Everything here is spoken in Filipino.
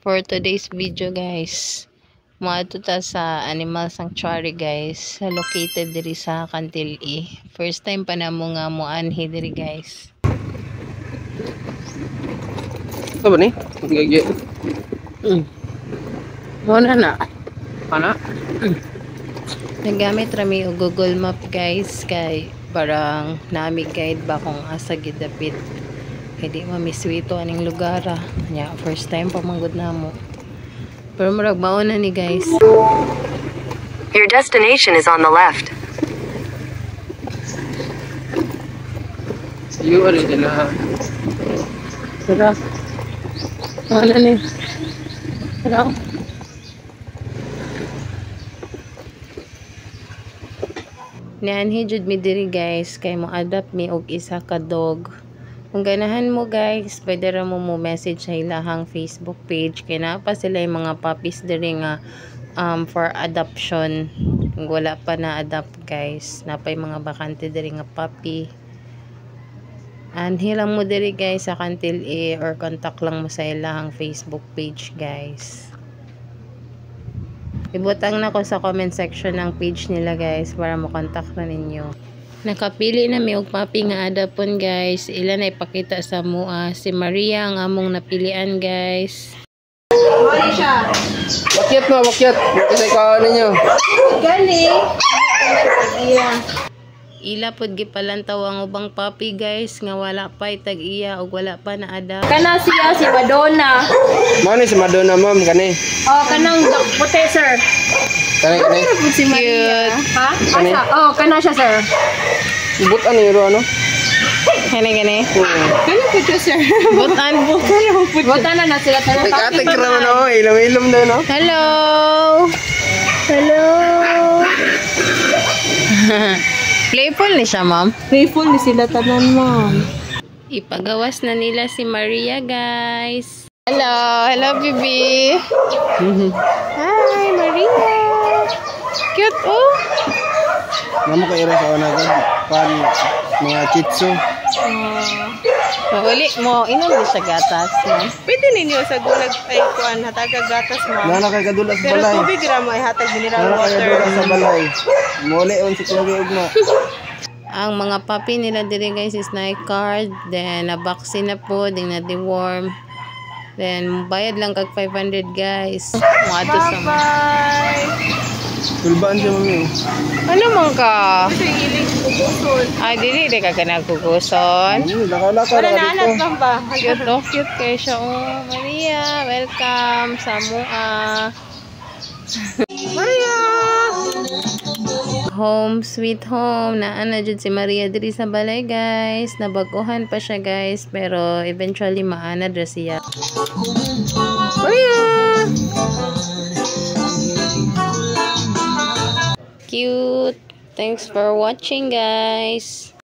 For today's video guys, maadto ta sa animal sanctuary guys, located diri sa Cantil-E. First time pa na mo nga moanhi diri guys. Ito ba ni? Gigi. Muna na. Ana? Nagamit rami og Google Map guys kay parang nami guide ba kung asa gidapit. Hindi mamiswito aning lugar nya first time pa manggod namo. Pero murag mauna ni guys. Your destination is on the left. You are in na. Tara. Ano ni? Tara. Nianhi jud mi diri guys kay mo adapt mi og isa ka dog. Kung ganahan mo guys, pwede ra mo message sa ilahang Facebook page kay na pa sila yung mga puppies diri nga for adoption. Kung wala pa na adopt guys, napay mga bakante diri nga puppy. Anhi lang mo diri guys sa Cantil-E or contact lang mo sa ilahang Facebook page guys. Ibutang na ko sa comment section ng page nila guys para mo-contact na ninyo. Nakapili na mi og puppy nga adapon guys. Ilan ay ipakita sa mua. Si Maria ang among napilian guys. Mali siya. Wakyat na, wakyat. Kasi kawan ninyo. Gali. Ila pod gipalantaw ang ubang puppy guys nga wala pa tag-iya og wala pa na adapt. Kana siya si Madonna. Mao ni si Madonna ma'am kani. Oh, kanang puti sir. Kani kani. Si Maria. Ha? Asa? Oh, kana siya sir. Butan ni ro ano? Gani. Kana puti sir. Butan na sila tanan. Ikatik ra man oh, ilom-ilom daw no. Hello. Playful ni siya, ma'am. Playful ni sila tanan, ma'am. Ipagawas na nila si Maria, guys. Hello, baby. Hi, Maria. Cute, oh. Namo kay ira sa una pan mga chitsu. Uli mo, inom di siya gatas, ma'am. Pwede ninyo sa gulag ay kuan hataga gatas, ma'am. Nana kay kadulas Pero balay. tubig ra mo ay hatag mineral Nana kay water. kadulas sa balay. Mole on si Chloe ugma. Ang mga puppy nila diri guys is night card, then na-vaccine na po, din na deworm. Then bayad lang kag 500 guys. Mga ato sa Tulbaan siya mami. ano man ka? Kasi ilig kukuson. Ay, dili ka nagkukuson. Nakalaka Wala ra na anak dito. lang ba? Cute, oh, cute kayo siya. Oh, Maria, welcome sa mua. Maria! Home, sweet home. Naana jud si Maria diri sa balay, guys. Nabaguhan pa siya, guys. Pero eventually maanad ra siya. Maria! Cute. Thanks for watching, guys.